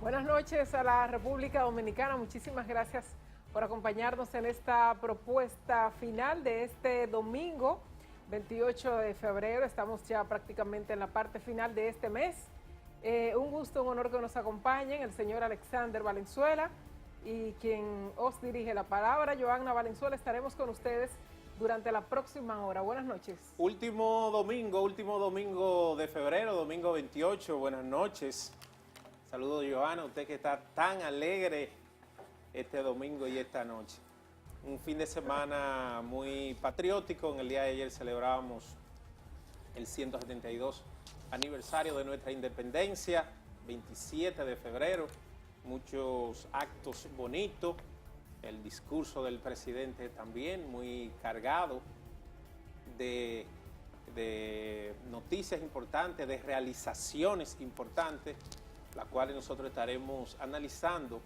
Buenas noches a la República Dominicana. Muchísimas gracias por acompañarnos en esta propuesta final de este domingo, 28 de febrero. Estamos ya prácticamente en la parte final de este mes. Un gusto, un honor que nos acompañen el señor Alexander Valenzuela y quien os dirige la palabra, Joanna Valenzuela. Estaremos con ustedes durante la próxima hora. Buenas noches. Último domingo de febrero, domingo 28. Buenas noches. Saludos, Johanna, usted que está tan alegre este domingo y esta noche. Un fin de semana muy patriótico. En el día de ayer celebrábamos el 172 aniversario de nuestra independencia, 27 de febrero. Muchos actos bonitos. El discurso del presidente también muy cargado de noticias importantes, de realizaciones importantes, las cuales nosotros estaremos analizando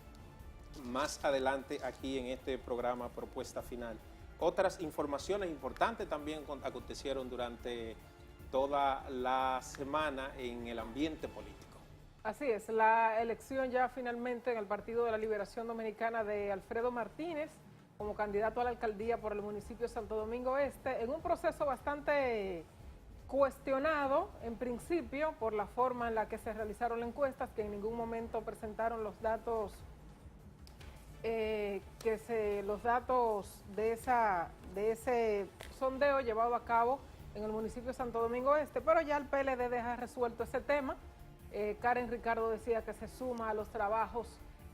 más adelante aquí en este programa Propuesta Final. Otras informaciones importantes también acontecieron durante toda la semana en el ambiente político. Así es, la elección ya finalmente en el Partido de la Liberación Dominicana de Alfredo Martínez como candidato a la alcaldía por el municipio de Santo Domingo Este, en un proceso bastante cuestionado en principio por la forma en la que se realizaron las encuestas, que en ningún momento presentaron los datos los datos de ese sondeo llevado a cabo en el municipio de Santo Domingo Este, pero ya el PLD deja resuelto ese tema. Karen Ricardo decía que se suma a los trabajos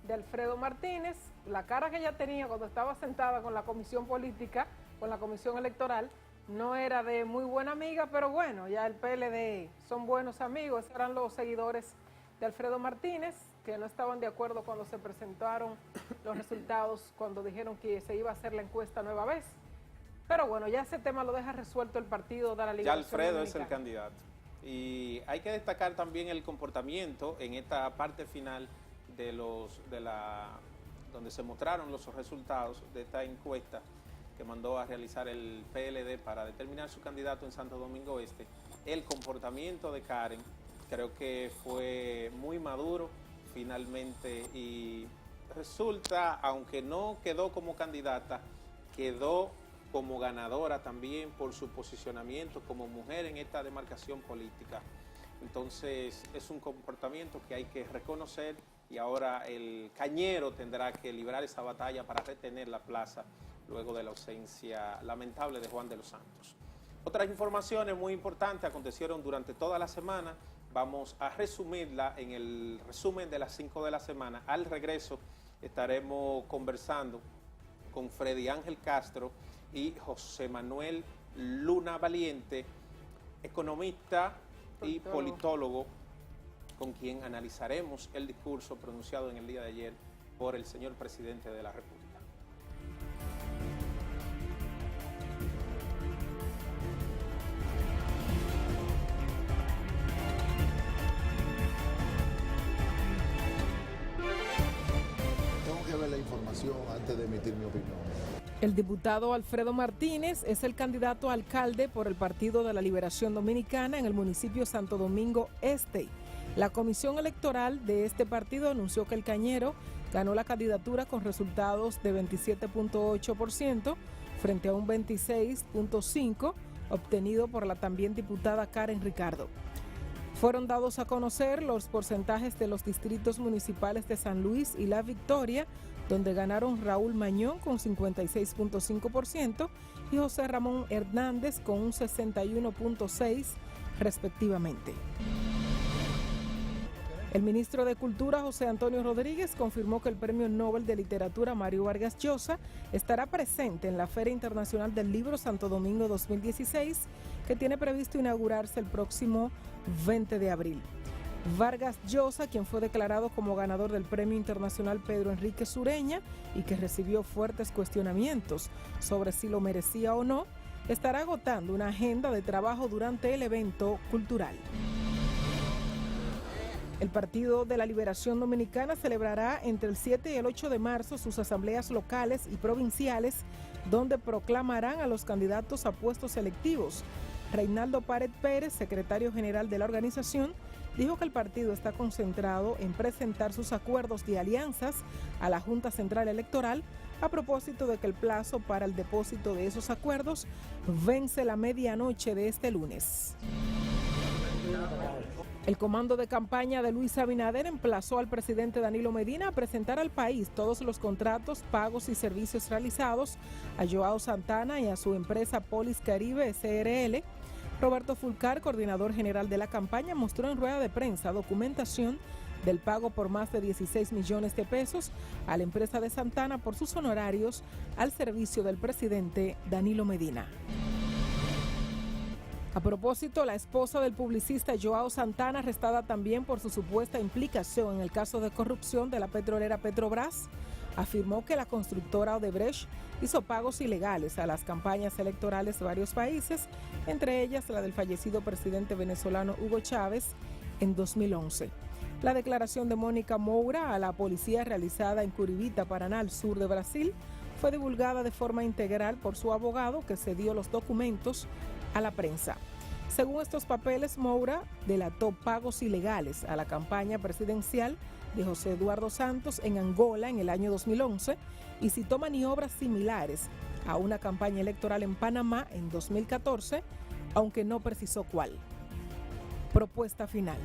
de Alfredo Martínez. La cara que ella tenía cuando estaba sentada con la comisión política, con la comisión electoral, no era de muy buena amiga, pero bueno, ya el PLD son buenos amigos. Eran los seguidores de Alfredo Martínez que no estaban de acuerdo cuando se presentaron los resultados, cuando dijeron que se iba a hacer la encuesta nueva vez. Pero bueno, ya ese tema lo deja resuelto el Partido de la Liberación. Ya Alfredo Dominicana. es el candidato. Y hay que destacar también el comportamiento en esta parte final donde se mostraron los resultados de esta encuesta que mandó a realizar el PLD para determinar su candidato en Santo Domingo Este. El comportamiento de Karen creo que fue muy maduro finalmente y resulta, aunque no quedó como candidata, quedó como ganadora también por su posicionamiento como mujer en esta demarcación política. Entonces es un comportamiento que hay que reconocer y ahora el Cañero tendrá que librar esa batalla para retener la plaza luego de la ausencia lamentable de Juan de los Santos. Otras informaciones muy importantes acontecieron durante toda la semana. Vamos a resumirla en el resumen de las 5 de la semana. Al regreso estaremos conversando con Freddy Ángel Castro y José Manuel Luna Valiente, economista y politólogo, con quien analizaremos el discurso pronunciado en el día de ayer por el señor presidente de la República. Tengo que ver la información antes de emitir mi opinión. El diputado Alfredo Martínez es el candidato a alcalde por el Partido de la Liberación Dominicana en el municipio de Santo Domingo Este. La comisión electoral de este partido anunció que el Cañero ganó la candidatura con resultados de 27.8% frente a un 26.5% obtenido por la también diputada Karen Ricardo. Fueron dados a conocer los porcentajes de los distritos municipales de San Luis y La Victoria, donde ganaron Raúl Mañón con 56.5% y José Ramón Hernández con un 61.6% respectivamente. El ministro de Cultura, José Antonio Rodríguez, confirmó que el Premio Nobel de Literatura Mario Vargas Llosa estará presente en la Feria Internacional del Libro Santo Domingo 2016, que tiene previsto inaugurarse el próximo 20 de abril. Vargas Llosa, quien fue declarado como ganador del Premio Internacional Pedro Enrique Sureña y que recibió fuertes cuestionamientos sobre si lo merecía o no, estará agotando una agenda de trabajo durante el evento cultural. El Partido de la Liberación Dominicana celebrará entre el 7 y el 8 de marzo sus asambleas locales y provinciales, donde proclamarán a los candidatos a puestos electivos. Reinaldo Pared Pérez, secretario general de la organización, dijo que el partido está concentrado en presentar sus acuerdos de alianzas a la Junta Central Electoral a propósito de que el plazo para el depósito de esos acuerdos vence la medianoche de este lunes. El comando de campaña de Luis Abinader emplazó al presidente Danilo Medina a presentar al país todos los contratos, pagos y servicios realizados a Joao Santana y a su empresa Polis Caribe SRL. Roberto Fulcar, coordinador general de la campaña, mostró en rueda de prensa documentación del pago por más de 16 millones de pesos a la empresa de Santana por sus honorarios al servicio del presidente Danilo Medina. A propósito, la esposa del publicista Joao Santana, arrestada también por su supuesta implicación en el caso de corrupción de la petrolera Petrobras, afirmó que la constructora Odebrecht hizo pagos ilegales a las campañas electorales de varios países, entre ellas la del fallecido presidente venezolano Hugo Chávez en 2011. La declaración de Mónica Moura a la policía realizada en Curitiba, Paraná, al sur de Brasil, fue divulgada de forma integral por su abogado, que cedió los documentos a la prensa. Según estos papeles, Moura delató pagos ilegales a la campaña presidencial de José Eduardo Santos en Angola en el año 2011 y citó maniobras similares a una campaña electoral en Panamá en 2014, aunque no precisó cuál. Propuesta final.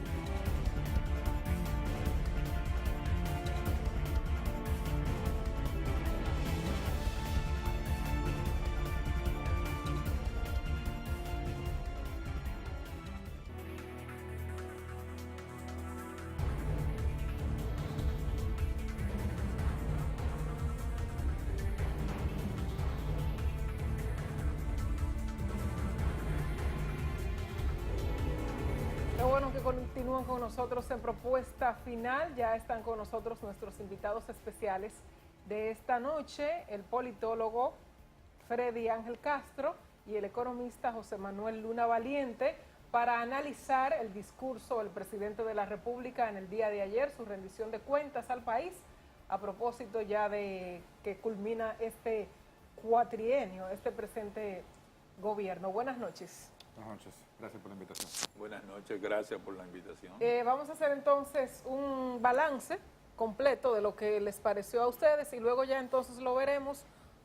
Qué bueno que continúan con nosotros en Propuesta Final. Ya están con nosotros nuestros invitados especiales de esta noche, el politólogo Freddy Ángel Castro y el economista José Manuel Luna Valiente, para analizar el discurso del presidente de la República en el día de ayer, su rendición de cuentas al país, a propósito ya de que culmina este cuatrienio, este presente gobierno. Buenas noches. Buenas noches, gracias por la invitación. Buenas noches, gracias por la invitación. Vamos a hacer entonces un balance completo de lo que les pareció a ustedes y luego ya entonces lo veremos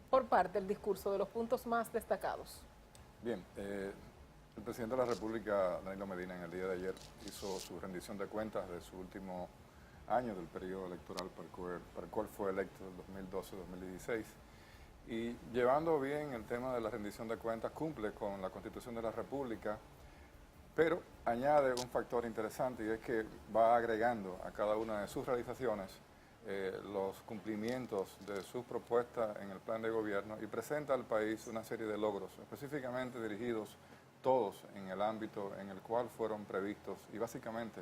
por parte del discurso de los puntos más destacados. Bien, el presidente de la República, Danilo Medina, en el día de ayer hizo su rendición de cuentas de su último año del periodo electoral para el cual fue electo del 2012-2016. Y llevando bien el tema de la rendición de cuentas, cumple con la Constitución de la República, pero añade un factor interesante, y es que va agregando a cada una de sus realizaciones los cumplimientos de sus propuestas en el plan de gobierno y presenta al país una serie de logros, específicamente dirigidos todos en el ámbito en el cual fueron previstos. Y básicamente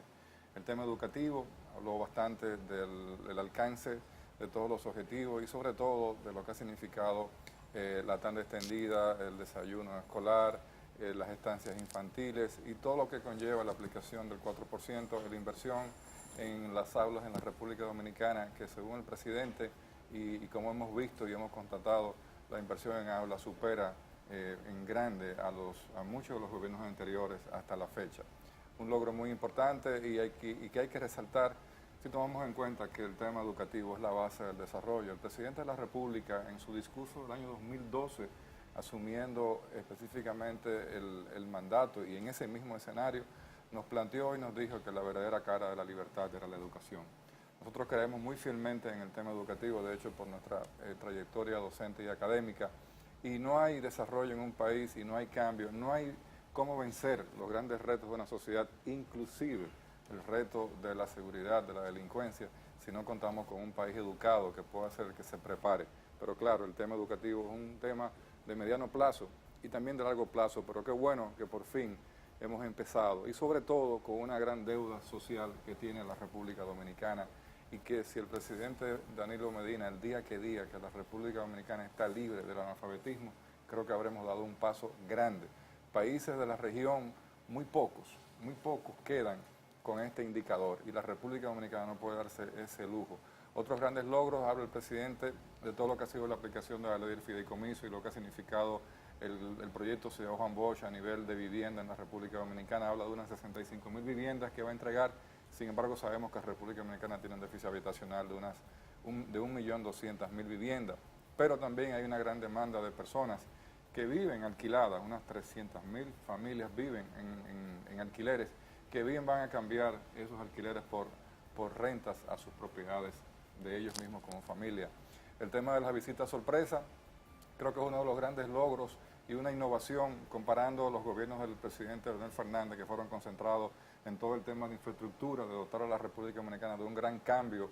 el tema educativo, habló bastante del alcance de todos los objetivos y sobre todo de lo que ha significado la tanda extendida, el desayuno escolar, las estancias infantiles y todo lo que conlleva la aplicación del 4% de la inversión en las aulas en la República Dominicana, que según el presidente y como hemos visto y hemos constatado, la inversión en aulas supera en grande a muchos de los gobiernos anteriores hasta la fecha. Un logro muy importante y que hay que resaltar si tomamos en cuenta que el tema educativo es la base del desarrollo. El presidente de la República, en su discurso del año 2012, asumiendo específicamente el mandato y en ese mismo escenario, nos planteó y nos dijo que la verdadera cara de la libertad era la educación. Nosotros creemos muy fielmente en el tema educativo, de hecho por nuestra trayectoria docente y académica, y no hay desarrollo en un país y no hay cambio, no hay cómo vencer los grandes retos de una sociedad, inclusive el reto de la seguridad, de la delincuencia, si no contamos con un país educado que pueda hacer que se prepare. Pero claro, el tema educativo es un tema de mediano plazo y también de largo plazo, pero qué bueno que por fin hemos empezado, y sobre todo con una gran deuda social que tiene la República Dominicana, y que si el presidente Danilo Medina, el día que la República Dominicana está libre del analfabetismo, creo que habremos dado un paso grande. Países de la región, muy pocos quedan con este indicador, y la República Dominicana no puede darse ese lujo. Otros grandes logros, habla el presidente de todo lo que ha sido la aplicación de la ley del fideicomiso y lo que ha significado el proyecto Ciudad Juan Bosch a nivel de vivienda en la República Dominicana habla de unas 65.000 viviendas que va a entregar. Sin embargo, sabemos que la República Dominicana tiene un déficit habitacional de 1.200.000 viviendas, pero también hay una gran demanda de personas que viven alquiladas, unas 300.000 familias viven en alquileres, que bien van a cambiar esos alquileres por rentas a sus propiedades de ellos mismos como familia. El tema de las visitas sorpresa, creo que es uno de los grandes logros y una innovación comparando los gobiernos del presidente Leonel Fernández, que fueron concentrados en todo el tema de infraestructura, de dotar a la República Dominicana de un gran cambio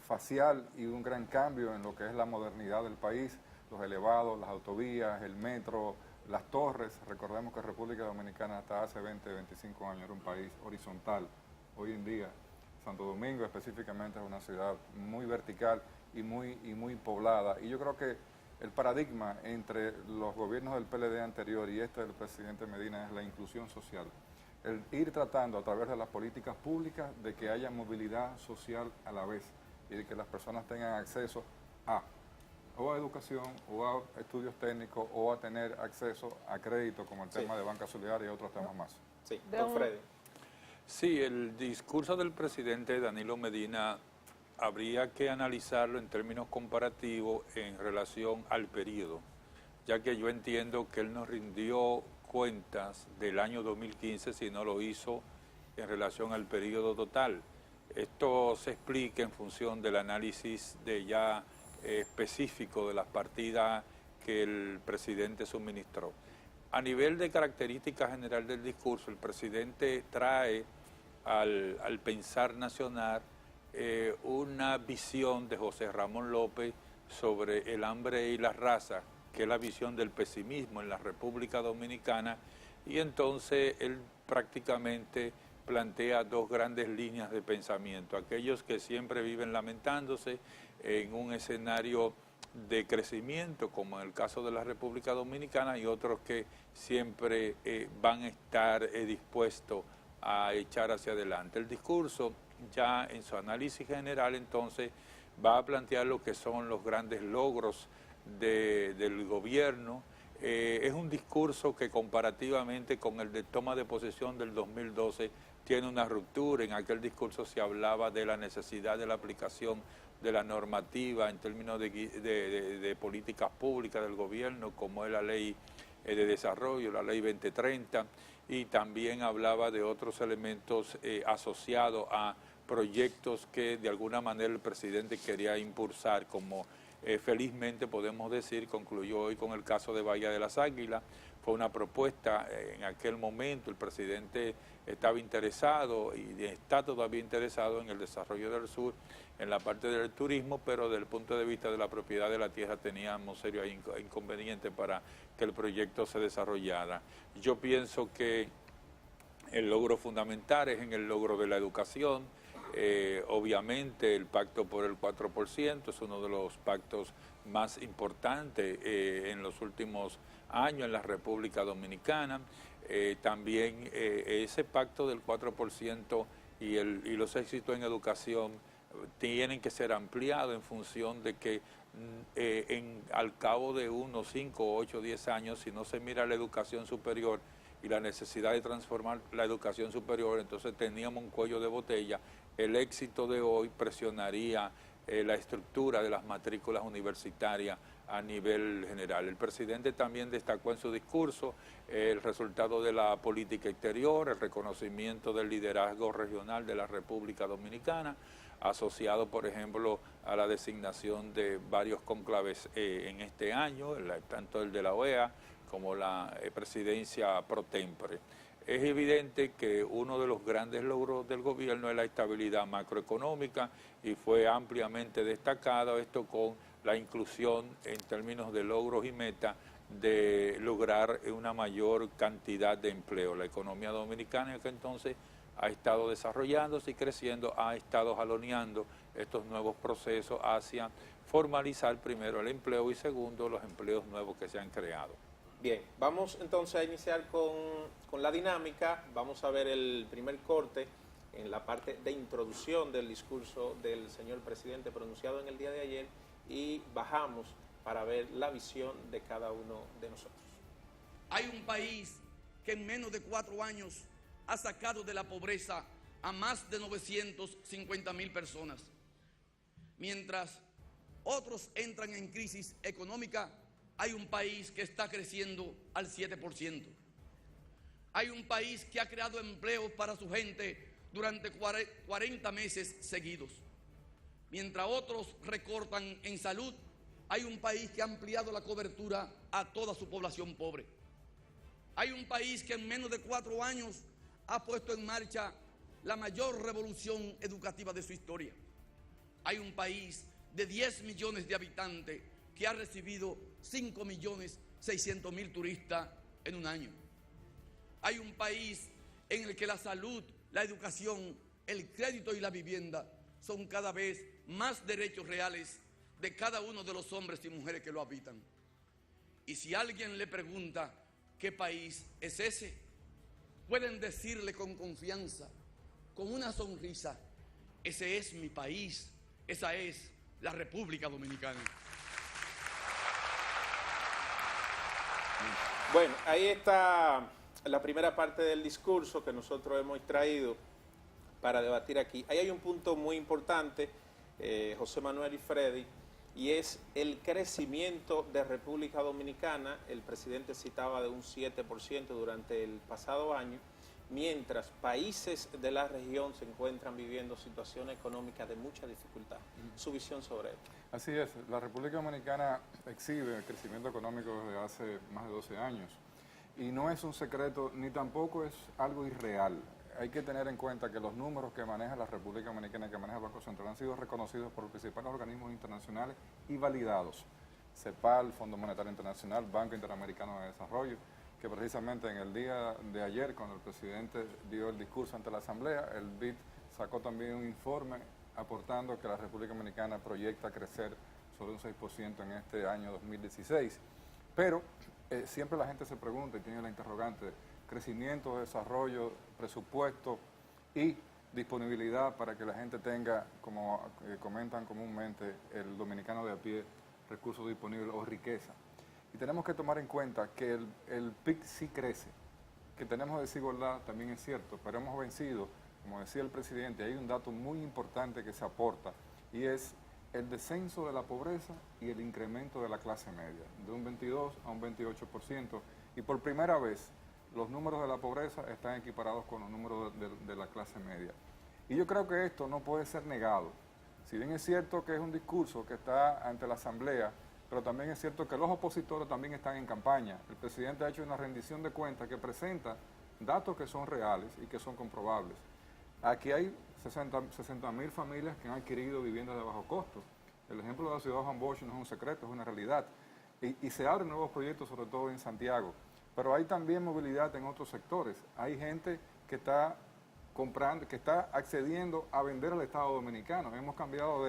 facial y un gran cambio en lo que es la modernidad del país, los elevados, las autovías, el metro, las torres. Recordemos que República Dominicana hasta hace 20, 25 años era un país horizontal. Hoy en día, Santo Domingo específicamente es una ciudad muy vertical y muy poblada. Y yo creo que el paradigma entre los gobiernos del PLD anterior y este del presidente Medina es la inclusión social. El ir tratando a través de las políticas públicas de que haya movilidad social a la vez y de que las personas tengan acceso a educación, o a estudios técnicos, o a tener acceso a crédito, como el tema de banca solidaria y otros temas más. Sí, don Freddy. Sí, el discurso del presidente Danilo Medina habría que analizarlo en términos comparativos en relación al periodo, ya que yo entiendo que él nos rindió cuentas del año 2015 si no lo hizo en relación al periodo total. Esto se explica en función del análisis específico de las partidas que el presidente suministró. A nivel de característica general del discurso, el presidente trae al pensar nacional una visión de José Ramón López sobre el hambre y la raza, que es la visión del pesimismo en la República Dominicana, y entonces él prácticamente plantea dos grandes líneas de pensamiento: aquellos que siempre viven lamentándose en un escenario de crecimiento, como en el caso de la República Dominicana, y otros que siempre van a estar dispuestos a echar hacia adelante. El discurso, ya en su análisis general, entonces, va a plantear lo que son los grandes logros del gobierno. Es un discurso que comparativamente con el de toma de posesión del 2012 tiene una ruptura. En aquel discurso se hablaba de la necesidad de la aplicación de la normativa en términos de políticas públicas del gobierno, como es la ley de desarrollo, la ley 2030, y también hablaba de otros elementos asociados a proyectos que de alguna manera el presidente quería impulsar, como felizmente podemos decir, concluyó hoy con el caso de Bahía de las Águilas. Fue una propuesta, en aquel momento el presidente estaba interesado y está todavía interesado en el desarrollo del sur, en la parte del turismo, pero desde el punto de vista de la propiedad de la tierra teníamos serios inconvenientes para que el proyecto se desarrollara. Yo pienso que el logro fundamental es en el logro de la educación. Obviamente el pacto por el 4% es uno de los pactos más importantes en los últimos años en la República Dominicana. También ese pacto del 4% y los éxitos en educación tienen que ser ampliados en función de que al cabo de unos 5, 8, 10 años, si no se mira la educación superior y la necesidad de transformar la educación superior, entonces teníamos un cuello de botella. El éxito de hoy presionaría la estructura de las matrículas universitarias a nivel general. El presidente también destacó en su discurso el resultado de la política exterior, el reconocimiento del liderazgo regional de la República Dominicana, asociado, por ejemplo, a la designación de varios cónclaves en este año, tanto el de la OEA como la presidencia pro tempore. Es evidente que uno de los grandes logros del gobierno es la estabilidad macroeconómica y fue ampliamente destacado esto con la inclusión en términos de logros y metas de lograr una mayor cantidad de empleo. La economía dominicana que entonces ha estado desarrollándose y creciendo, ha estado jaloneando estos nuevos procesos hacia formalizar primero el empleo y segundo los empleos nuevos que se han creado. Bien, vamos entonces a iniciar con la dinámica. Vamos a ver el primer corte en la parte de introducción del discurso del señor presidente pronunciado en el día de ayer y bajamos para ver la visión de cada uno de nosotros. Hay un país que en menos de 4 años ha sacado de la pobreza a más de 950.000 personas. Mientras otros entran en crisis económica, hay un país que está creciendo al 7%. Hay un país que ha creado empleos para su gente durante 40 meses seguidos. Mientras otros recortan en salud, hay un país que ha ampliado la cobertura a toda su población pobre. Hay un país que en menos de 4 años ha puesto en marcha la mayor revolución educativa de su historia. Hay un país de 10 millones de habitantes que ha recibido 5.600.000 turistas en un año. Hay un país en el que la salud, la educación, el crédito y la vivienda son cada vez más derechos reales de cada uno de los hombres y mujeres que lo habitan. Y si alguien le pregunta qué país es ese, pueden decirle con confianza, con una sonrisa: ese es mi país, esa es la República Dominicana. Bueno, ahí está la primera parte del discurso que nosotros hemos traído para debatir aquí. Ahí hay un punto muy importante, José Manuel y Freddy, y es el crecimiento de República Dominicana. El presidente citaba de un 7% durante el pasado año, mientras países de la región se encuentran viviendo situaciones económicas de mucha dificultad. Su visión sobre esto. Así es, la República Dominicana exhibe el crecimiento económico desde hace más de 12 años y no es un secreto ni tampoco es algo irreal. Hay que tener en cuenta que los números que maneja la República Dominicana y que maneja el Banco Central han sido reconocidos por los principales organismos internacionales y validados. CEPAL, Fondo Monetario Internacional, Banco Interamericano de Desarrollo, que precisamente en el día de ayer, cuando el presidente dio el discurso ante la Asamblea, el BID sacó también un informe aportando que la República Dominicana proyecta crecer sobre un 6% en este año 2016. Pero siempre la gente se pregunta y tiene la interrogante: crecimiento, desarrollo, presupuesto y disponibilidad para que la gente tenga, como comentan comúnmente el dominicano de a pie, recursos disponibles o riqueza. Y tenemos que tomar en cuenta que el PIB sí crece, que tenemos desigualdad también es cierto, pero hemos vencido, como decía el presidente, hay un dato muy importante que se aporta y es el descenso de la pobreza y el incremento de la clase media, de un 22 a un 28%, y por primera vez los números de la pobreza están equiparados con los números de la clase media. Y yo creo que esto no puede ser negado. Si bien es cierto que es un discurso que está ante la Asamblea, pero también es cierto que los opositores también están en campaña. El presidente ha hecho una rendición de cuentas que presenta datos que son reales y que son comprobables. Aquí hay 60.000 familias que han adquirido viviendas de bajo costo. El ejemplo de la ciudad de Juan Bosch no es un secreto, es una realidad. Y se abren nuevos proyectos, sobre todo en Santiago. Pero hay también movilidad en otros sectores. Hay gente que está comprando, que está accediendo a vender al Estado Dominicano. Hemos cambiado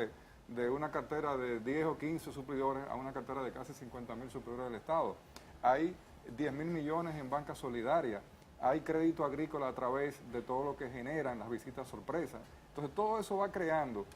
de una cartera de 10 o 15 suplidores a una cartera de casi 50.000 suplidores del Estado. Hay 10.000 millones en banca solidaria. Hay crédito agrícola a través de todo lo que generan las visitas sorpresa. Entonces todo eso va creando.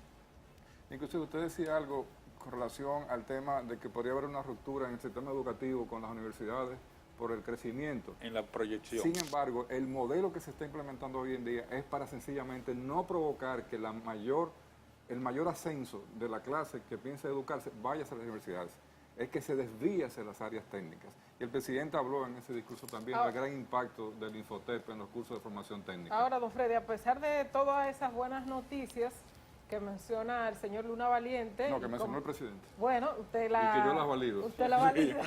Inclusive usted decía algo con relación al tema de que podría haber una ruptura en el sistema educativo con las universidades por el crecimiento. En la proyección. Sin embargo, el modelo que se está implementando hoy en día es para sencillamente no provocar que el mayor ascenso de la clase que piensa educarse vaya hacia las universidades. Es que se desvíe hacia las áreas técnicas. Y el presidente habló en ese discurso también del gran impacto del Infotep en los cursos de formación técnica. Ahora, don Freddy, a pesar de todas esas buenas noticias que menciona el señor Luna Valiente... No, que mencionó el presidente. Bueno, usted la... Y que yo las valido. Usted la valida.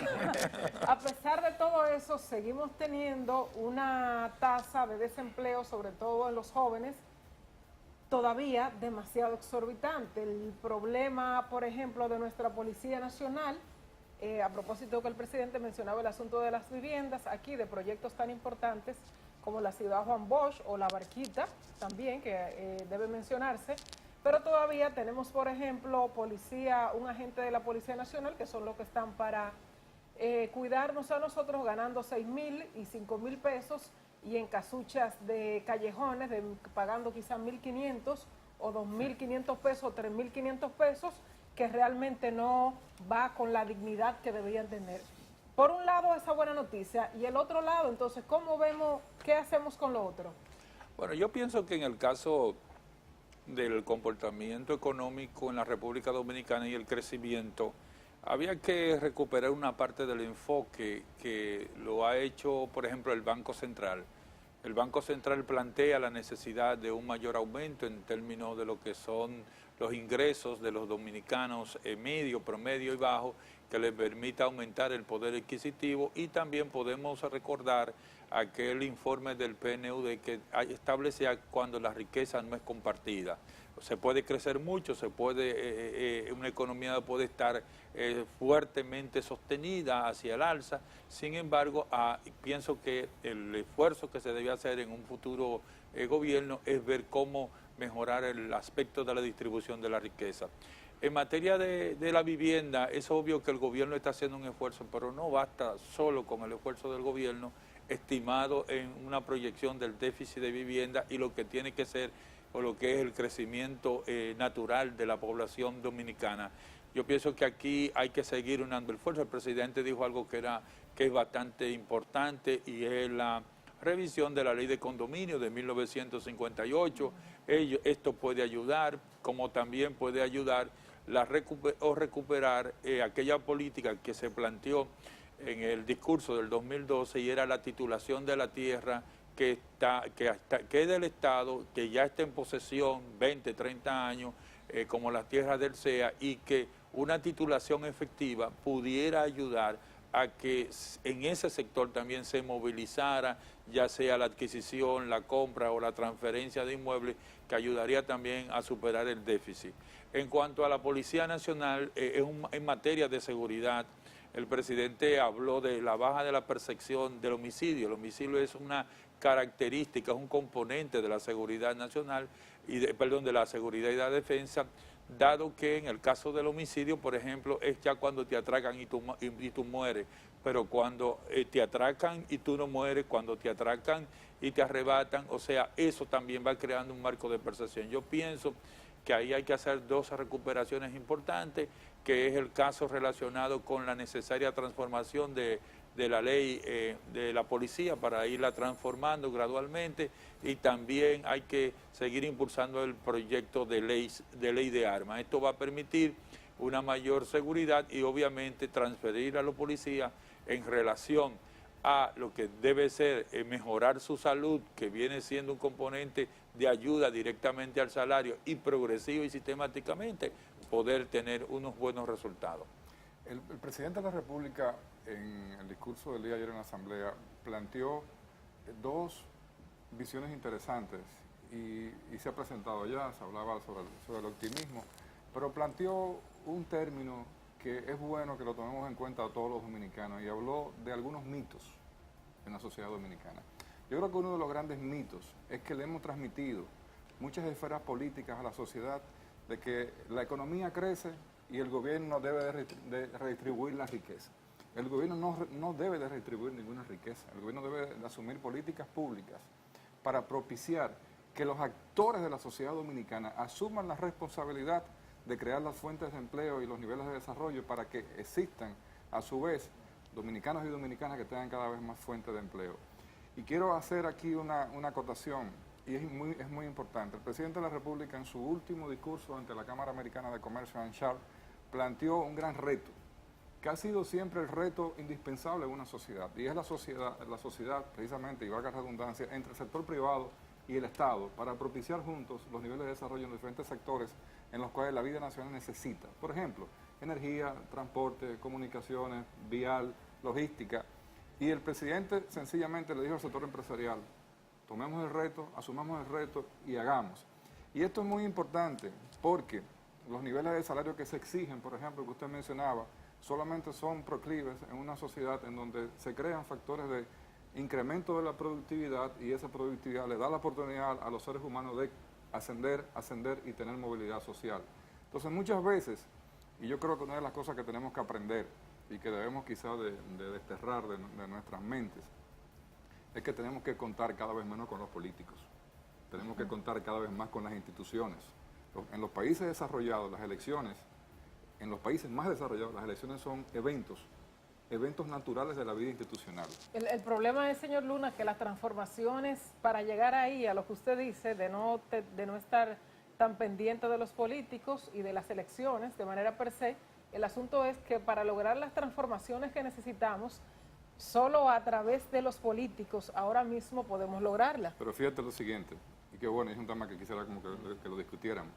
A pesar de todo eso, seguimos teniendo una tasa de desempleo, sobre todo en los jóvenes, todavía demasiado exorbitante. El problema, por ejemplo, de nuestra Policía Nacional, a propósito de que el presidente mencionaba el asunto de las viviendas, aquí de proyectos tan importantes como la ciudad Juan Bosch o la Barquita, también, que debe mencionarse, pero todavía tenemos, por ejemplo, un agente de la Policía Nacional, que son los que están para cuidarnos a nosotros, ganando 6.000 y 5.000 pesos, y en casuchas de callejones, pagando quizás 1.500 o 2.500 pesos o 3.500 pesos, que realmente no va con la dignidad que deberían tener. por un lado esa buena noticia y el otro lado, entonces, ¿cómo vemos, qué hacemos con lo otro? Bueno, yo pienso que en el caso del comportamiento económico en la República Dominicana y el crecimiento, había que recuperar una parte del enfoque que lo ha hecho, por ejemplo, el Banco Central. El Banco Central plantea la necesidad de un mayor aumento en términos de lo que son los ingresos de los dominicanos medio, promedio y bajo, que les permita aumentar el poder adquisitivo, y también podemos recordar aquel informe del PNUD que establecía cuando la riqueza no es compartida. Se puede crecer mucho, una economía puede estar fuertemente sostenida hacia el alza. Sin embargo, pienso que el esfuerzo que se debe hacer en un futuro gobierno es ver cómo mejorar el aspecto de la distribución de la riqueza. En materia de la vivienda, es obvio que el gobierno está haciendo un esfuerzo, pero no basta solo con el esfuerzo del gobierno estimado en una proyección del déficit de vivienda y lo que tiene que ser o lo que es el crecimiento natural de la población dominicana. Yo pienso que aquí hay que seguir unando el esfuerzo. El presidente dijo algo que es bastante importante, y es la revisión de la ley de condominio de 1958. Esto puede ayudar, como también puede ayudar recuperar aquella política que se planteó en el discurso del 2012, y era la titulación de la tierra que es del Estado, que ya está en posesión 20, 30 años, como las tierras del CEA, y que una titulación efectiva pudiera ayudar a que en ese sector también se movilizara, ya sea la adquisición, la compra o la transferencia de inmuebles, que ayudaría también a superar el déficit. En cuanto a la Policía Nacional, en materia de seguridad, el presidente habló de la baja de la percepción del homicidio. El homicidio es una característica, es un componente de la seguridad nacional, de la seguridad y la defensa, dado que en el caso del homicidio, por ejemplo, es ya cuando te atracan y tú mueres, pero cuando te atracan y tú no mueres, cuando te atracan y te arrebatan, o sea, eso también va creando un marco de percepción. Yo pienso que ahí hay que hacer dos recuperaciones importantes, que es el caso relacionado con la necesaria transformación de la ley de la policía para irla transformando gradualmente, y también hay que seguir impulsando el proyecto de ley de armas. Esto va a permitir una mayor seguridad y obviamente transferir a los policías en relación a lo que debe ser mejorar su salud, que viene siendo un componente de ayuda directamente al salario, y progresivo y sistemáticamente poder tener unos buenos resultados. El presidente de la República, en el discurso del día de ayer en la Asamblea, planteó dos visiones interesantes y se ha presentado ya, se hablaba sobre el optimismo, pero planteó un término que es bueno que lo tomemos en cuenta todos los dominicanos, y habló de algunos mitos en la sociedad dominicana. Yo creo que uno de los grandes mitos es que le hemos transmitido muchas esferas políticas a la sociedad de que la economía crece y el gobierno debe de redistribuir la riqueza. El gobierno no debe de redistribuir ninguna riqueza. El gobierno debe de asumir políticas públicas para propiciar que los actores de la sociedad dominicana asuman la responsabilidad de crear las fuentes de empleo y los niveles de desarrollo para que existan, a su vez, dominicanos y dominicanas que tengan cada vez más fuentes de empleo. Y quiero hacer aquí una acotación, y es muy importante. El presidente de la República, en su último discurso ante la Cámara Americana de Comercio en Sharp, planteó un gran reto, que ha sido siempre el reto indispensable en una sociedad, y es la sociedad precisamente, y valga la redundancia, entre el sector privado y el Estado, para propiciar juntos los niveles de desarrollo en diferentes sectores en los cuales la vida nacional necesita. Por ejemplo, energía, transporte, comunicaciones, vial, logística. Y el presidente sencillamente le dijo al sector empresarial: tomemos el reto, asumamos el reto y hagamos. Y esto es muy importante porque los niveles de salario que se exigen, por ejemplo, que usted mencionaba, solamente son proclives en una sociedad en donde se crean factores de incremento de la productividad, y esa productividad le da la oportunidad a los seres humanos de ascender y tener movilidad social. Entonces, muchas veces, y yo creo que una de las cosas que tenemos que aprender y que debemos quizás de desterrar de nuestras mentes, es que tenemos que contar cada vez menos con los políticos. Tenemos que contar cada vez más con las instituciones. En los países desarrollados, las elecciones, en los países más desarrollados, las elecciones son eventos eventos naturales de la vida institucional. El problema es, señor Luna, que las transformaciones, para llegar ahí, a lo que usted dice, de no estar tan pendiente de los políticos y de las elecciones de manera per se, el asunto es que para lograr las transformaciones que necesitamos, solo a través de los políticos ahora mismo podemos lograrlas. Pero fíjate lo siguiente, y que bueno, es un tema que quisiera como que lo discutiéramos.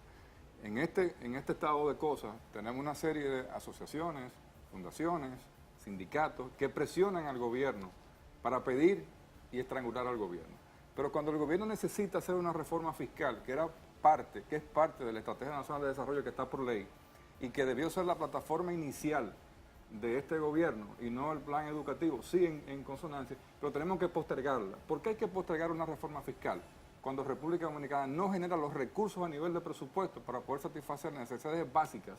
En este estado de cosas tenemos una serie de asociaciones, fundaciones, sindicatos que presionan al gobierno para pedir y estrangular al gobierno. Pero cuando el gobierno necesita hacer una reforma fiscal, que es parte de la Estrategia Nacional de Desarrollo que está por ley y que debió ser la plataforma inicial de este gobierno y no el plan educativo, sí en consonancia, pero tenemos que postergarla. ¿Por qué hay que postergar una reforma fiscal? Cuando República Dominicana no genera los recursos a nivel de presupuesto para poder satisfacer necesidades básicas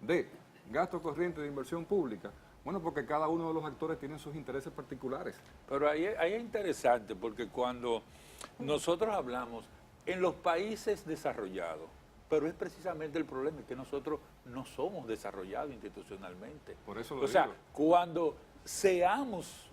de gasto corriente de inversión pública. Bueno, porque cada uno de los actores tiene sus intereses particulares. Pero ahí es interesante porque cuando nosotros hablamos en los países desarrollados, pero es precisamente el problema, es que nosotros no somos desarrollados institucionalmente. Por eso lo O sea, digo. cuando seamos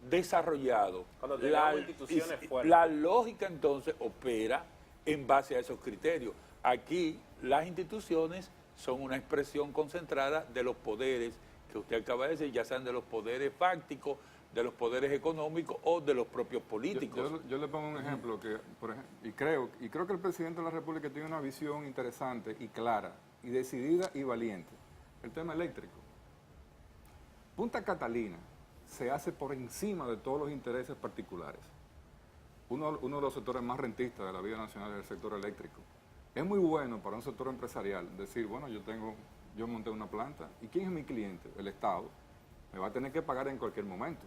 desarrollados, Cuando tengamos instituciones fuertes. la lógica entonces opera en base a esos criterios. Aquí las instituciones son una expresión concentrada de los poderes que usted acaba de decir, ya sean de los poderes fácticos, de los poderes económicos o de los propios políticos. Yo le pongo un ejemplo que, por ejemplo, y creo que el presidente de la República tiene una visión interesante y clara, y decidida y valiente. El tema eléctrico. Punta Catalina se hace por encima de todos los intereses particulares. Uno de los sectores más rentistas de la vida nacional es el sector eléctrico. Es muy bueno para un sector empresarial decir, bueno, yo monté una planta, ¿y quién es mi cliente? El Estado. Me va a tener que pagar en cualquier momento.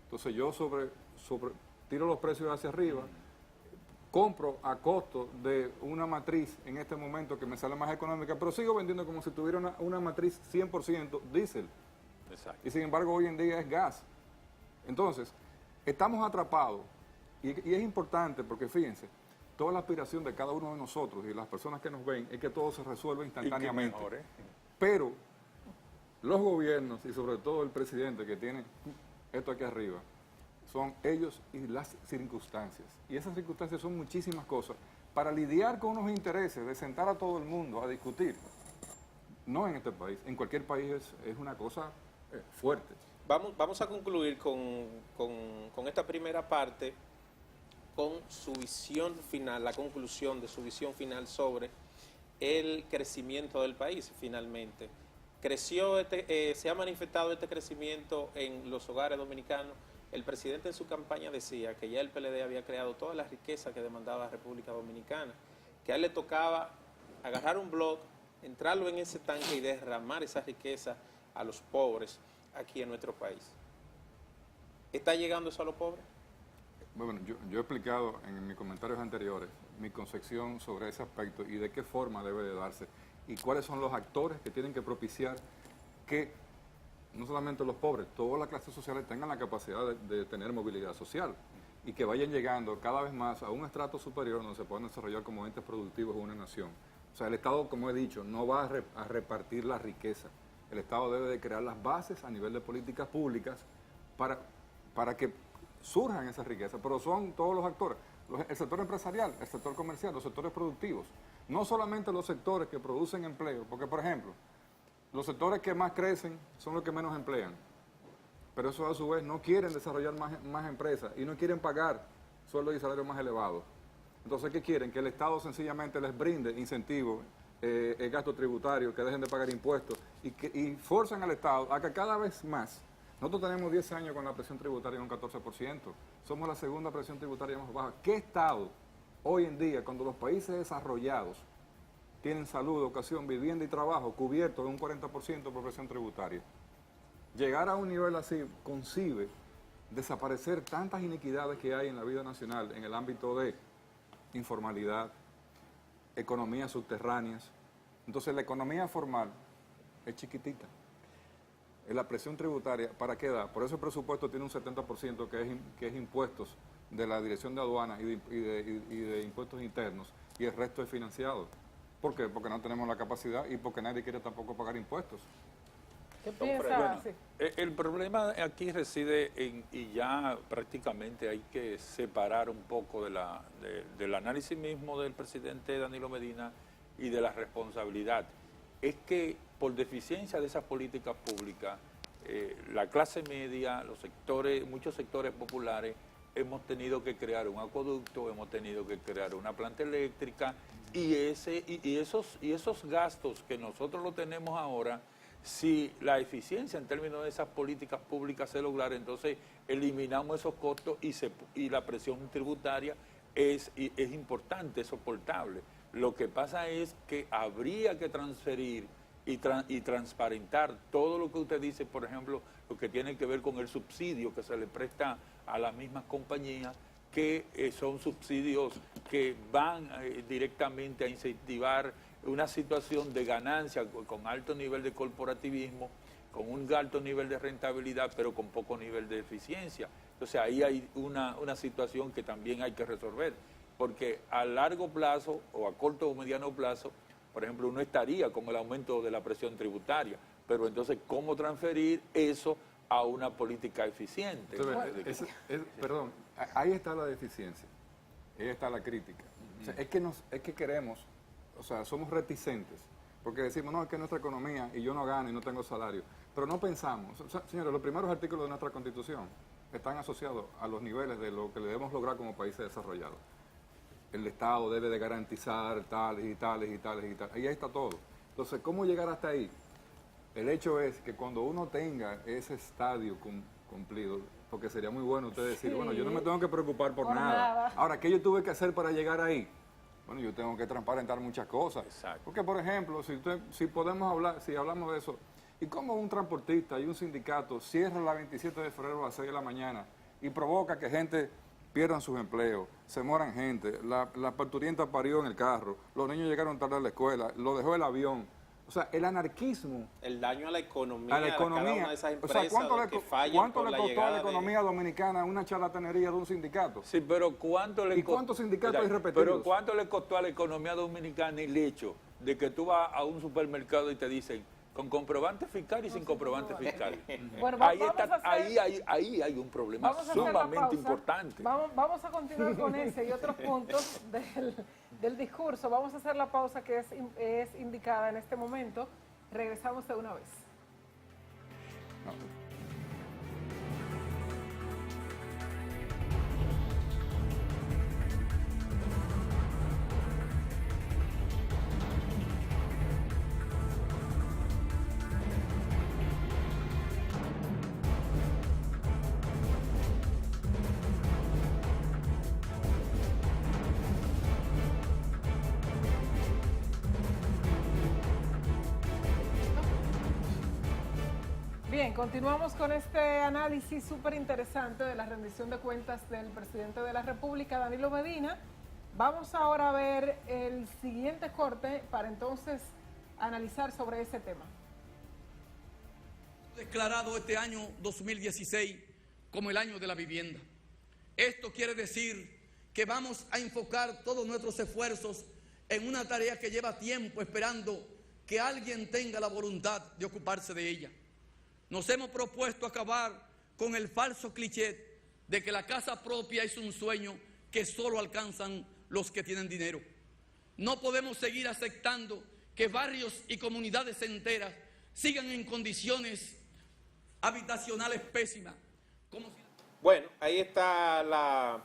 Entonces yo tiro los precios hacia arriba, compro a costo de una matriz en este momento que me sale más económica, pero sigo vendiendo como si tuviera una matriz 100% diésel. Exacto. Y sin embargo hoy en día es gas. Entonces, estamos atrapados, y es importante porque fíjense, toda la aspiración de cada uno de nosotros y las personas que nos ven es que todo se resuelva instantáneamente. Y que mejore. Pero los gobiernos y sobre todo el presidente que tiene esto aquí arriba, son ellos y las circunstancias. Y esas circunstancias son muchísimas cosas. Para lidiar con unos intereses, de sentar a todo el mundo a discutir, no en este país, en cualquier país es una cosa fuerte. Vamos a concluir con esta primera parte, con su visión final, la conclusión de su visión final sobre el crecimiento del país finalmente. Se ha manifestado este crecimiento en los hogares dominicanos. El presidente en su campaña decía que ya el PLD había creado toda la riqueza que demandaba la República Dominicana, que a él le tocaba agarrar un bloque, entrarlo en ese tanque y derramar esa riqueza a los pobres aquí en nuestro país. ¿Está llegando eso a los pobres? Bueno, yo he explicado en mis comentarios anteriores mi concepción sobre ese aspecto y de qué forma debe de darse y cuáles son los actores que tienen que propiciar que no solamente los pobres, todas las clases sociales tengan la capacidad de tener movilidad social y que vayan llegando cada vez más a un estrato superior donde se puedan desarrollar como entes productivos de una nación. O sea, el Estado, como he dicho, no va a repartir la riqueza. El Estado debe de crear las bases a nivel de políticas públicas para que surjan esas riquezas, pero son todos los actores, el sector empresarial, el sector comercial, los sectores productivos, no solamente los sectores que producen empleo, porque por ejemplo, los sectores que más crecen son los que menos emplean, pero eso a su vez no quieren desarrollar más empresas y no quieren pagar sueldos y salarios más elevados. Entonces, ¿qué quieren? Que el Estado sencillamente les brinde incentivos, el gasto tributario, que dejen de pagar impuestos y forzan al Estado a que cada vez más. Nosotros tenemos 10 años con la presión tributaria en un 14%. Somos la segunda presión tributaria más baja. ¿Qué Estado hoy en día, cuando los países desarrollados tienen salud, educación, vivienda y trabajo cubiertos en un 40% por presión tributaria, llegar a un nivel así concibe desaparecer tantas iniquidades que hay en la vida nacional en el ámbito de informalidad, economías subterráneas? Entonces la economía formal es chiquitita. La presión tributaria, ¿para qué da? Por eso el presupuesto tiene un 70% que es impuestos de la Dirección de Aduanas y de impuestos internos, y el resto es financiado. ¿Por qué? Porque no tenemos la capacidad y porque nadie quiere tampoco pagar impuestos. ¿Qué Don piensa? Fred. Bueno, Sí. el problema aquí reside en, y ya prácticamente hay que separar un poco del análisis mismo del presidente Danilo Medina y de la responsabilidad. Es que por deficiencia de esas políticas públicas, la clase media, los sectores, muchos sectores populares, hemos tenido que crear un acueducto, hemos tenido que crear una planta eléctrica y esos gastos que nosotros lo tenemos ahora, si la eficiencia en términos de esas políticas públicas se lograra, entonces eliminamos esos costos y la presión tributaria es importante, es soportable. Lo que pasa es que habría que transferir y transparentar todo lo que usted dice, por ejemplo, lo que tiene que ver con el subsidio que se le presta a las mismas compañías, que son subsidios que van directamente a incentivar una situación de ganancia con alto nivel de corporativismo, con un alto nivel de rentabilidad, pero con poco nivel de eficiencia. Entonces ahí hay una situación que también hay que resolver, porque a largo plazo o a corto o mediano plazo, por ejemplo, uno estaría con el aumento de la presión tributaria, pero entonces, ¿cómo transferir eso a una política eficiente? Entonces, perdón, ahí está la deficiencia, ahí está la crítica. O sea, es que queremos, o sea, somos reticentes, porque decimos, no, es que nuestra economía y yo no gano y no tengo salario, pero no pensamos. O sea, señores, los primeros artículos de nuestra Constitución están asociados a los niveles de lo que debemos lograr como países desarrollados. El Estado debe de garantizar tales y tales y tales y tales. Ahí está todo. Entonces, ¿cómo llegar hasta ahí? El hecho es que cuando uno tenga ese estadio cumplido, porque sería muy bueno usted decir, bueno, yo no me tengo que preocupar por nada. Ahora, ¿qué yo tuve que hacer para llegar ahí? Bueno, yo tengo que transparentar muchas cosas. Exacto. Porque, por ejemplo, si podemos hablar, si hablamos de eso, ¿y cómo un transportista y un sindicato cierra la 27 de febrero a las 6 de la mañana y provoca que gente pierdan sus empleos, se mueran gente, la parturienta parió en el carro, los niños llegaron tarde a la escuela, lo dejó el avión? O sea, el anarquismo. El daño a la economía, De cada una de esas empresas, o sea, ¿cuánto le costó a la economía dominicana una charlatanería de un sindicato? Sí, pero ¿cuánto le costó? ¿Y cuántos sindicatos hay repetidos? Pero ¿cuánto le costó a la economía dominicana el hecho de que tú vas a un supermercado y te dicen con comprobante fiscal y sin comprobante fiscal? Bueno, ahí hay un problema sumamente importante. Vamos a continuar con ese y otros puntos del discurso. Vamos a hacer la pausa que es indicada en este momento. Regresamos de una vez. Bien, continuamos con este análisis súper interesante de la rendición de cuentas del presidente de la República, Danilo Medina. Vamos ahora a ver el siguiente corte para entonces analizar sobre ese tema. Declarado este año 2016 como el año de la vivienda. Esto quiere decir que vamos a enfocar todos nuestros esfuerzos en una tarea que lleva tiempo esperando que alguien tenga la voluntad de ocuparse de ella. Nos hemos propuesto acabar con el falso cliché de que la casa propia es un sueño que solo alcanzan los que tienen dinero. No podemos seguir aceptando que barrios y comunidades enteras sigan en condiciones habitacionales pésimas. Bueno, ahí está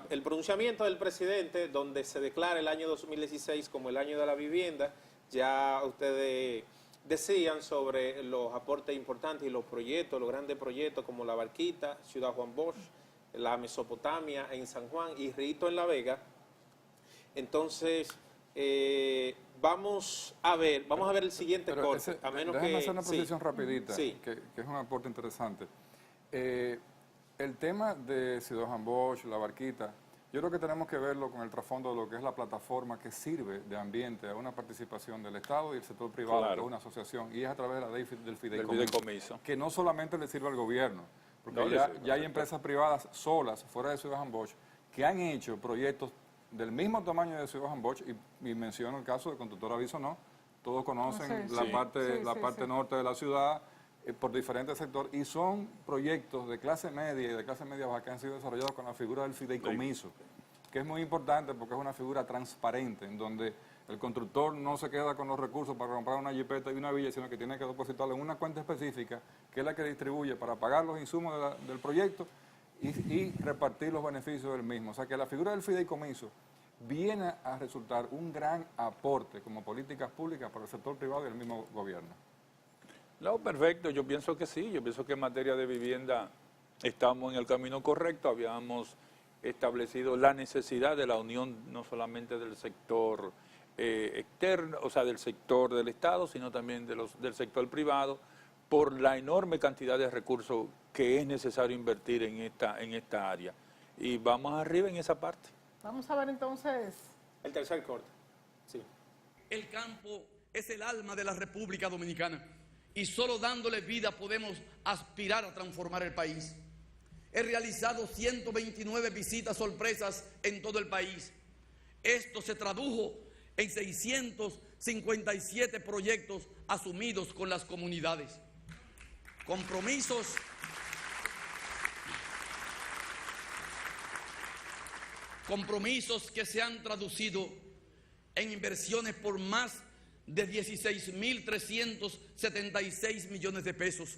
el pronunciamiento del presidente donde se declara el año 2016 como el año de la vivienda. Ya ustedes decían sobre los aportes importantes y los proyectos, los grandes proyectos como La Barquita, Ciudad Juan Bosch, la Mesopotamia en San Juan y Rito en La Vega. Entonces, vamos a ver el siguiente corte. Déjame hacer una precisión rapidita, sí, que es un aporte interesante. El tema de Ciudad Juan Bosch, La Barquita, yo creo que tenemos que verlo con el trasfondo de lo que es la plataforma que sirve de ambiente a una participación del Estado y el sector privado, Claro, que es una asociación, y es a través de la ley del del fideicomiso, que no solamente le sirve al gobierno, porque No, ya hay empresas privadas solas, fuera de Ciudad Juan Bosch, que han hecho proyectos del mismo tamaño de Ciudad Juan Bosch, y menciono el caso de Constructora Bisonó. Todos conocen la parte norte de la ciudad, por diferentes sectores, y son proyectos de clase media y de clase media baja que han sido desarrollados con la figura del fideicomiso, que es muy importante porque es una figura transparente, en donde el constructor no se queda con los recursos para comprar una jipeta y una villa, sino que tiene que depositarlo en una cuenta específica, que es la que distribuye para pagar los insumos del proyecto y repartir los beneficios del mismo. O sea que la figura del fideicomiso viene a resultar un gran aporte como políticas públicas para el sector privado y el mismo gobierno. No, perfecto, yo pienso que sí, yo pienso que en materia de vivienda estamos en el camino correcto, habíamos establecido la necesidad de la unión no solamente del sector externo, o sea, del sector del Estado, sino también del sector privado, por la enorme cantidad de recursos que es necesario invertir en esta área. Y vamos arriba en esa parte. Vamos a ver entonces. El tercer corte. Sí. El campo es el alma de la República Dominicana y solo dándole vida podemos aspirar a transformar el país. He realizado 129 visitas sorpresas en todo el país. Esto se tradujo en 657 proyectos asumidos con las comunidades. Compromisos que se han traducido en inversiones por más de 16.376 millones de pesos,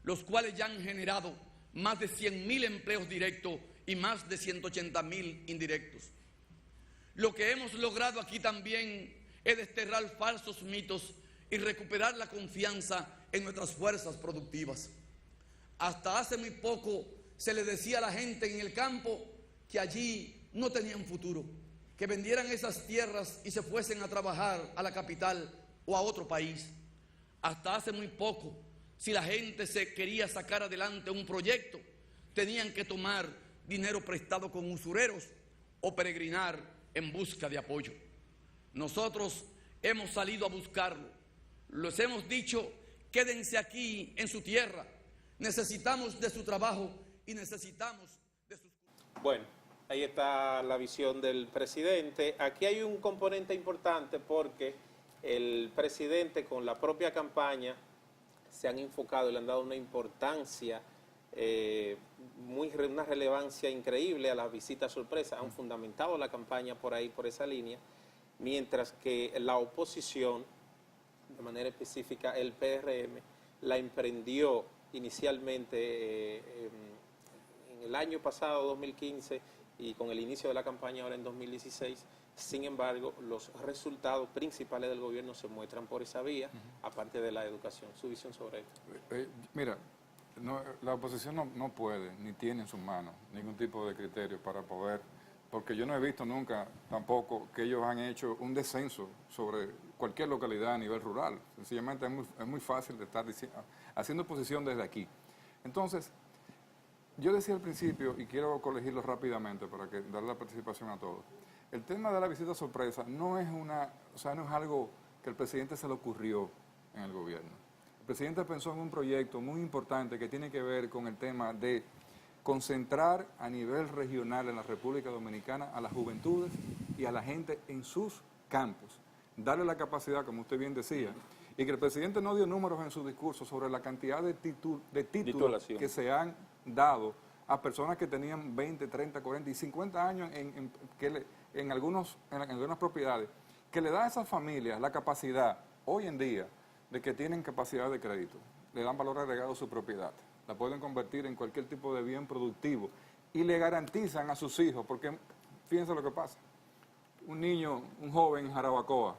los cuales ya han generado más de 100.000 empleos directos y más de 180.000 indirectos. Lo que hemos logrado aquí también es desterrar falsos mitos y recuperar la confianza en nuestras fuerzas productivas. Hasta hace muy poco se le decía a la gente en el campo que allí no tenían futuro, que vendieran esas tierras y se fuesen a trabajar a la capital o a otro país. Hasta hace muy poco, si la gente se quería sacar adelante un proyecto, tenían que tomar dinero prestado con usureros o peregrinar en busca de apoyo. Nosotros hemos salido a buscarlo. Les hemos dicho, quédense aquí en su tierra. Necesitamos de su trabajo y necesitamos de sus... Bueno, ahí está la visión del presidente. Aquí hay un componente importante porque el presidente con la propia campaña se han enfocado y le han dado una importancia, una relevancia increíble a las visitas sorpresas. Han fundamentado la campaña por ahí, por esa línea, mientras que la oposición, de manera específica el PRM, la emprendió inicialmente en el año pasado, 2015, y con el inicio de la campaña ahora en 2016. Sin embargo, los resultados principales del gobierno se muestran por esa vía, aparte de la educación. Su visión sobre esto. Mira, la oposición no puede, ni tiene en sus manos ningún tipo de criterio para poder, porque yo no he visto nunca tampoco que ellos han hecho un descenso sobre cualquier localidad a nivel rural. Sencillamente es muy fácil de estar haciendo oposición desde aquí. Entonces, yo decía al principio, y quiero corregirlo rápidamente para darle la participación a todos, el tema de la visita sorpresa no es algo que el presidente se le ocurrió en el gobierno. El presidente pensó en un proyecto muy importante que tiene que ver con el tema de concentrar a nivel regional en la República Dominicana a las juventudes y a la gente en sus campos. Darle la capacidad, como usted bien decía, y que el presidente no dio números en su discurso sobre la cantidad de títulos que se han dado a personas que tenían 20, 30, 40 y 50 años en algunas propiedades, que le da a esas familias la capacidad, hoy en día, de que tienen capacidad de crédito, le dan valor agregado a su propiedad, la pueden convertir en cualquier tipo de bien productivo y le garantizan a sus hijos, porque fíjense lo que pasa, un niño, un joven en Jarabacoa,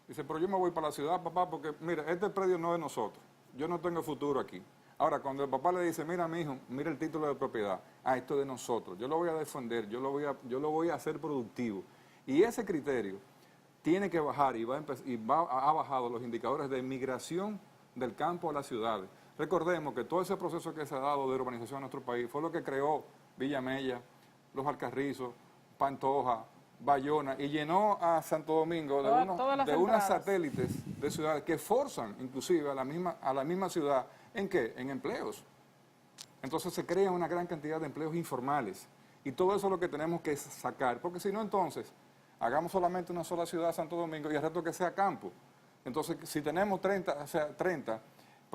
dice, pero yo me voy para la ciudad, papá, porque mira, este predio no es de nosotros, yo no tengo futuro aquí. Ahora, cuando el papá le dice, mira, mi hijo, mira el título de propiedad, esto es de nosotros, yo lo voy a defender, yo lo voy a hacer productivo. Y ese criterio tiene que bajar ha bajado los indicadores de migración del campo a las ciudades. Recordemos que todo ese proceso que se ha dado de urbanización en nuestro país fue lo que creó Villamella, Los Alcarrizos, Pantoja, Bayona, y llenó a Santo Domingo de unas satélites de ciudades que forzan inclusive a la misma ciudad, ¿en qué? En empleos. Entonces se crea una gran cantidad de empleos informales y todo eso es lo que tenemos que sacar, porque si no, entonces hagamos solamente una sola ciudad, Santo Domingo, y el resto que sea campo. Entonces, si tenemos 30,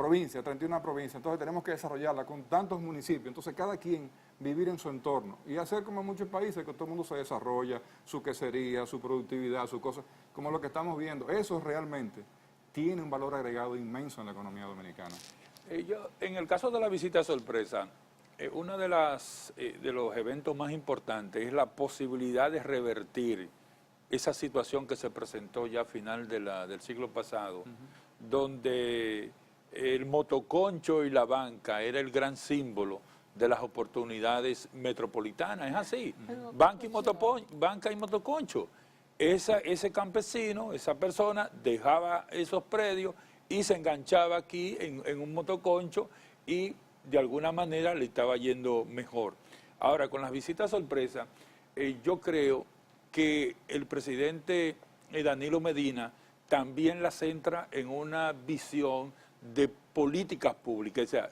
provincia, 31 provincias, entonces tenemos que desarrollarla con tantos municipios, entonces cada quien vivir en su entorno y hacer como en muchos países que todo el mundo se desarrolla, su quesería, su productividad, su cosa, como lo que estamos viendo, eso realmente tiene un valor agregado inmenso en la economía dominicana. En el caso de la visita sorpresa, uno de los eventos más importantes es la posibilidad de revertir esa situación que se presentó ya a final del siglo pasado, donde el motoconcho y la banca era el gran símbolo de las oportunidades metropolitanas. Es así, banca y motoconcho. Ese campesino, esa persona dejaba esos predios y se enganchaba aquí en un motoconcho y de alguna manera le estaba yendo mejor. Ahora, con las visitas sorpresa, yo creo que el presidente Danilo Medina también la centra en una visión de políticas públicas, o sea,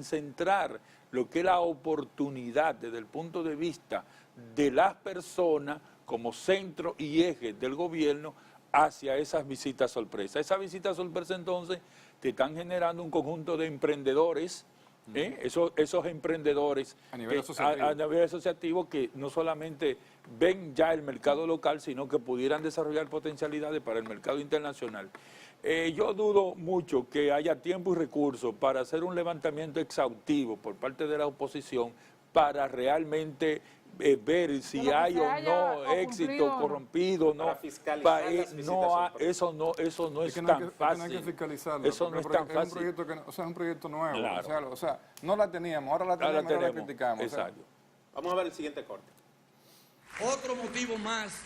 centrar lo que es la oportunidad desde el punto de vista de las personas como centro y eje del gobierno hacia esas visitas sorpresa. Esas visitas sorpresa entonces te están generando un conjunto de emprendedores, esos emprendedores a nivel asociativo que no solamente ven ya el mercado local, sino que pudieran desarrollar potencialidades para el mercado internacional. Yo dudo mucho que haya tiempo y recursos para hacer un levantamiento exhaustivo por parte de la oposición para realmente ver si hay o no éxito corrompido, no, eso no es tan fácil. No hay que fiscalizarlo. Eso no es tan fácil. Es un proyecto es un proyecto nuevo. Claro. O sea, no la teníamos, ahora la tenemos, ahora la criticamos. Exacto. Vamos a ver el siguiente corte. Otro motivo más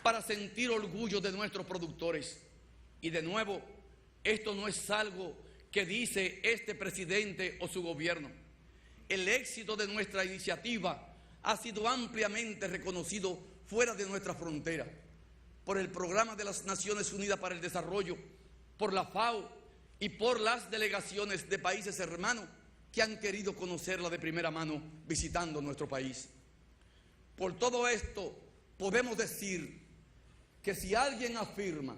para sentir orgullo de nuestros productores. Y de nuevo, esto no es algo que dice este presidente o su gobierno. El éxito de nuestra iniciativa ha sido ampliamente reconocido fuera de nuestra frontera, por el Programa de las Naciones Unidas para el Desarrollo, por la FAO y por las delegaciones de países hermanos que han querido conocerla de primera mano visitando nuestro país. Por todo esto, podemos decir que si alguien afirma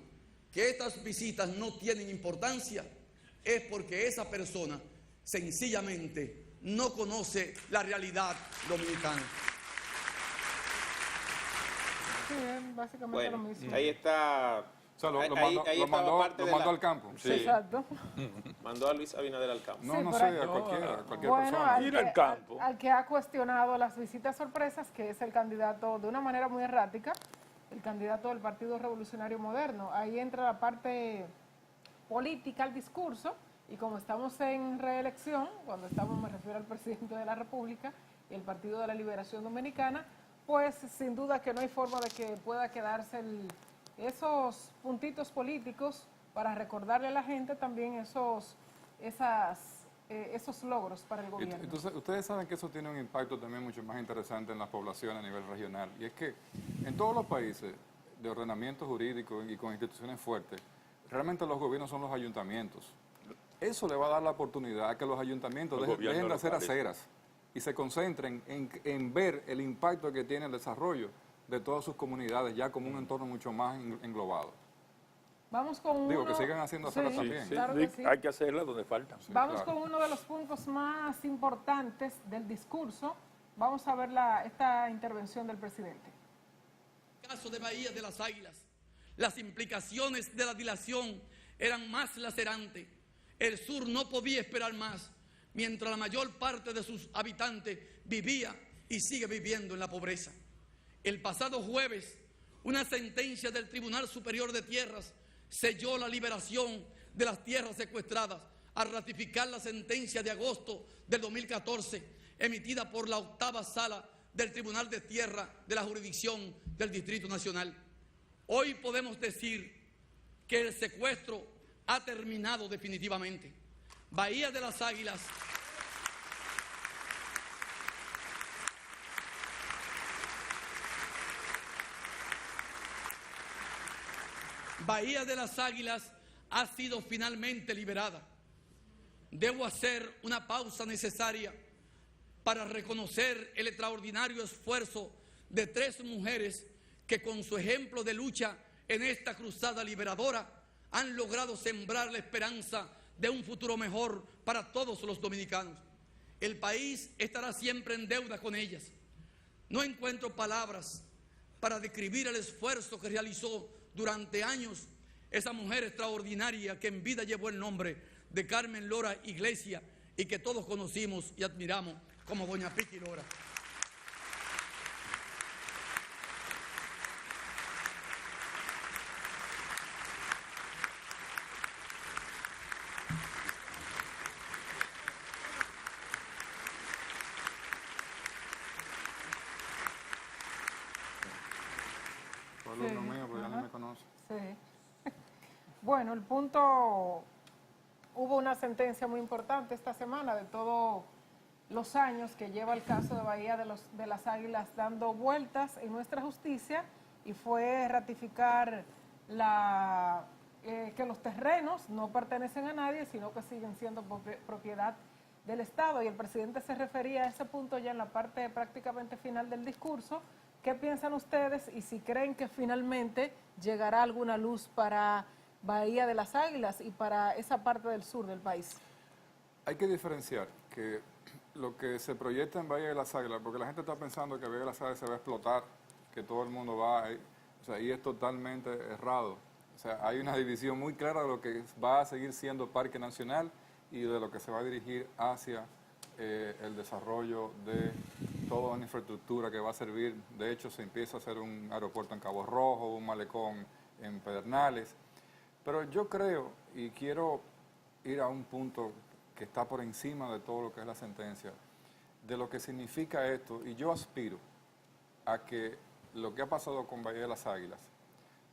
que estas visitas no tienen importancia, es porque esa persona sencillamente no conoce la realidad dominicana. Sí, básicamente Bueno, lo mismo. ahí está. O sea, lo mandó al campo. Sí. Exacto. Mandó a Luis Abinader al campo. No Sí, sé, pero- a cualquier Bueno, persona. Ir al campo. al que ha cuestionado las visitas sorpresas, que es el candidato de una manera muy errática, el candidato del Partido Revolucionario Moderno. Ahí entra la parte política, el discurso, y como estamos en reelección, cuando estamos, me refiero al presidente de la República y el Partido de la Liberación Dominicana, pues sin duda que no hay forma de que pueda quedarse esos puntitos políticos para recordarle a la gente también esos logros para el gobierno. Entonces, ustedes saben que eso tiene un impacto también mucho más interesante en las poblaciones a nivel regional. Y es que en todos los países de ordenamiento jurídico y con instituciones fuertes, realmente los gobiernos son los ayuntamientos. Eso le va a dar la oportunidad a que los ayuntamientos dejen de hacer aceras y se concentren en ver el impacto que tiene el desarrollo de todas sus comunidades, ya como un entorno mucho más englobado. Vamos con Digo, que sigan haciendo aceras también. Sí, Claro que sí. hay que hacerla donde falta. Vamos claro. con uno de los puntos más importantes del discurso. Vamos a ver esta intervención del presidente. En el caso de Bahía de las Águilas, las implicaciones de la dilación eran más lacerantes. El sur no podía esperar más, mientras la mayor parte de sus habitantes vivía y sigue viviendo en la pobreza. El pasado jueves, una sentencia del Tribunal Superior de Tierras selló la liberación de las tierras secuestradas al ratificar la sentencia de agosto del 2014 emitida por la 8ª Sala del Tribunal de Tierra de la jurisdicción del Distrito Nacional. Hoy podemos decir que el secuestro ha terminado definitivamente. Bahía de las Águilas ha sido finalmente liberada. Debo hacer una pausa necesaria para reconocer el extraordinario esfuerzo de 3 mujeres que con su ejemplo de lucha en esta cruzada liberadora han logrado sembrar la esperanza de un futuro mejor para todos los dominicanos. El país estará siempre en deuda con ellas. No encuentro palabras para describir el esfuerzo que realizó durante años esa mujer extraordinaria que en vida llevó el nombre de Carmen Lora Iglesia y que todos conocimos y admiramos como doña Piqui Lora. Alumno mío, pero ya no me conoce. Sí. Bueno, el punto, hubo una sentencia muy importante esta semana de todos los años que lleva el caso de Bahía de las Águilas dando vueltas en nuestra justicia, y fue ratificar que los terrenos no pertenecen a nadie, sino que siguen siendo propiedad del Estado. Y el presidente se refería a ese punto ya en la parte prácticamente final del discurso. ¿Qué piensan ustedes y si creen que finalmente llegará alguna luz para Bahía de las Águilas y para esa parte del sur del país? Hay que diferenciar que lo que se proyecta en Bahía de las Águilas, porque la gente está pensando que Bahía de las Águilas se va a explotar, que todo el mundo va ahí, o sea, y es totalmente errado. O sea, hay una división muy clara de lo que va a seguir siendo Parque Nacional y de lo que se va a dirigir hacia el desarrollo de toda una infraestructura que va a servir. De hecho, se empieza a hacer un aeropuerto en Cabo Rojo, un malecón en Pedernales. Pero yo creo, y quiero ir a un punto que está por encima de todo lo que es la sentencia, de lo que significa esto, y yo aspiro a que lo que ha pasado con Bahía de las Águilas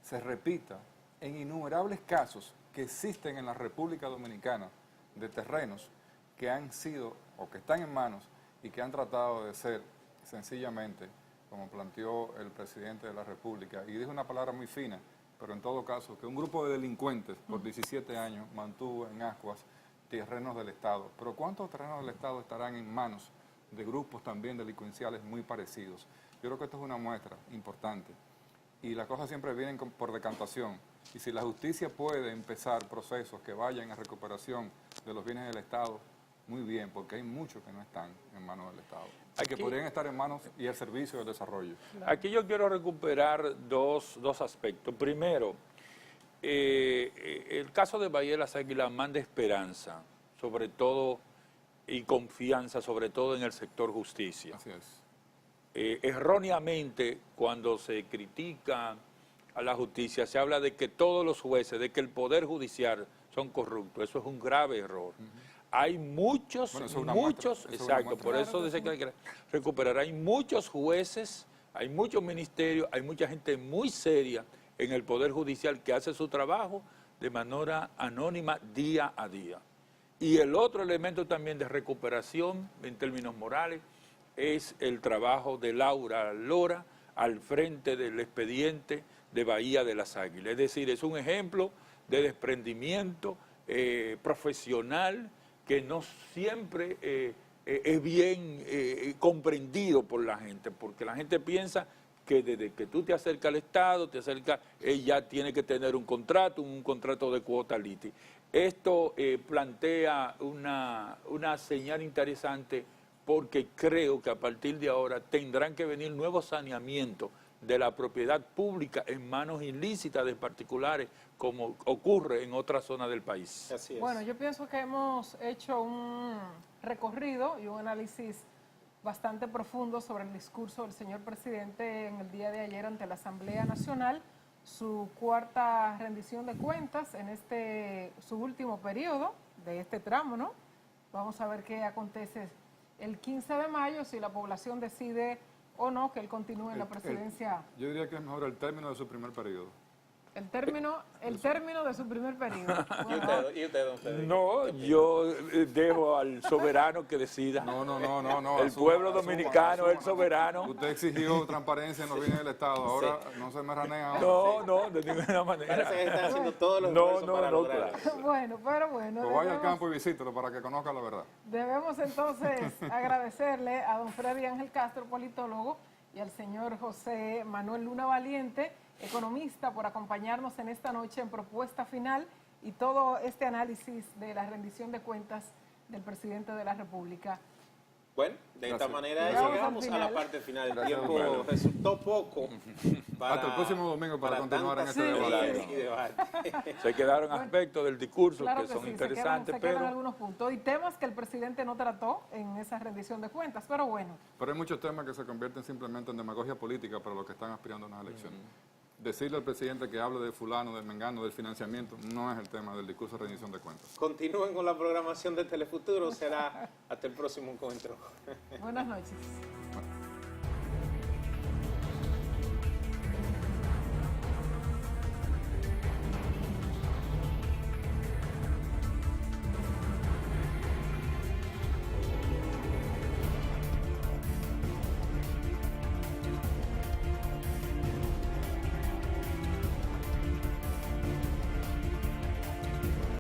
se repita en innumerables casos que existen en la República Dominicana de terrenos que han sido o que están en manos y que han tratado de ser sencillamente, como planteó el presidente de la República, y dijo una palabra muy fina, pero en todo caso, que un grupo de delincuentes por 17 años mantuvo en ascuas terrenos del Estado. Pero ¿cuántos terrenos del Estado estarán en manos de grupos también delincuenciales muy parecidos? Yo creo que esto es una muestra importante. Y las cosas siempre vienen por decantación. Y si la justicia puede empezar procesos que vayan a recuperación de los bienes del Estado, muy bien, porque hay muchos que no están en manos del Estado. Que podrían estar en manos y el servicio del desarrollo. Aquí yo quiero recuperar dos aspectos. Primero, el caso de Bahía de las Águilas manda esperanza, sobre todo, y confianza, sobre todo en el sector justicia. Así es. Erróneamente, cuando se critica a la justicia, se habla de que todos los jueces, de que el Poder Judicial son corruptos. Eso es un grave error. Hay muchos, exacto, por eso dice que hay que recuperar. Hay muchos jueces, hay muchos ministerios, hay mucha gente muy seria en el Poder Judicial que hace su trabajo de manera anónima día a día. Y el otro elemento también de recuperación en términos morales es el trabajo de Laura Lora al frente del expediente de Bahía de las Águilas. Es decir, es un ejemplo de desprendimiento profesional que no siempre es bien comprendido por la gente, porque la gente piensa que desde que tú te acercas al Estado, ella tiene que tener un contrato de cuota liti. Esto plantea una señal interesante, porque creo que a partir de ahora tendrán que venir nuevos saneamientos de la propiedad pública en manos ilícitas de particulares, como ocurre en otras zonas del país. Así es. Bueno, yo pienso que hemos hecho un recorrido y un análisis bastante profundo sobre el discurso del señor presidente en el día de ayer ante la Asamblea Nacional, su cuarta rendición de cuentas en su último periodo de este tramo, ¿no? Vamos a ver qué acontece el 15 de mayo, si la población decide o no que él continúe en la presidencia. Yo diría que es mejor el término de su primer periodo. El término de su primer periodo. Bueno, ¿Y usted, don Federico? No, yo dejo al soberano que decida. No. El pueblo dominicano es el soberano. Usted exigió transparencia en los bienes del Estado, ahora no se me ranea. No, de ninguna manera. Parece que están haciendo todos los esfuerzos para lograrlo. claro. bueno, pero bueno. Pues vaya al campo y visítelo para que conozca la verdad. Debemos entonces agradecerle a don Freddy Ángel Castro, politólogo, y al señor José Manuel Luna Valiente, economista, por acompañarnos en esta noche en Propuesta Final, y todo este análisis de la rendición de cuentas del presidente de la República. Bueno, de esta manera Llegamos llegamos al a la final. parte final. El Gracias, tiempo Pedro. resultó poco. Hasta el próximo domingo para continuar en tantas este debate. ideas y debate. Se quedaron aspectos del discurso Claro que son sí, interesantes, se quedan pero algunos puntos y temas que el presidente no trató en esa rendición de cuentas, pero bueno. Pero hay muchos temas que se convierten simplemente en demagogia política para los que están aspirando a una elección. Decirle al presidente que hable de fulano, de mengano, del financiamiento, no es el tema del discurso de rendición de cuentas. Continúen con la programación de Telefuturo. Será hasta el próximo encuentro. Buenas noches.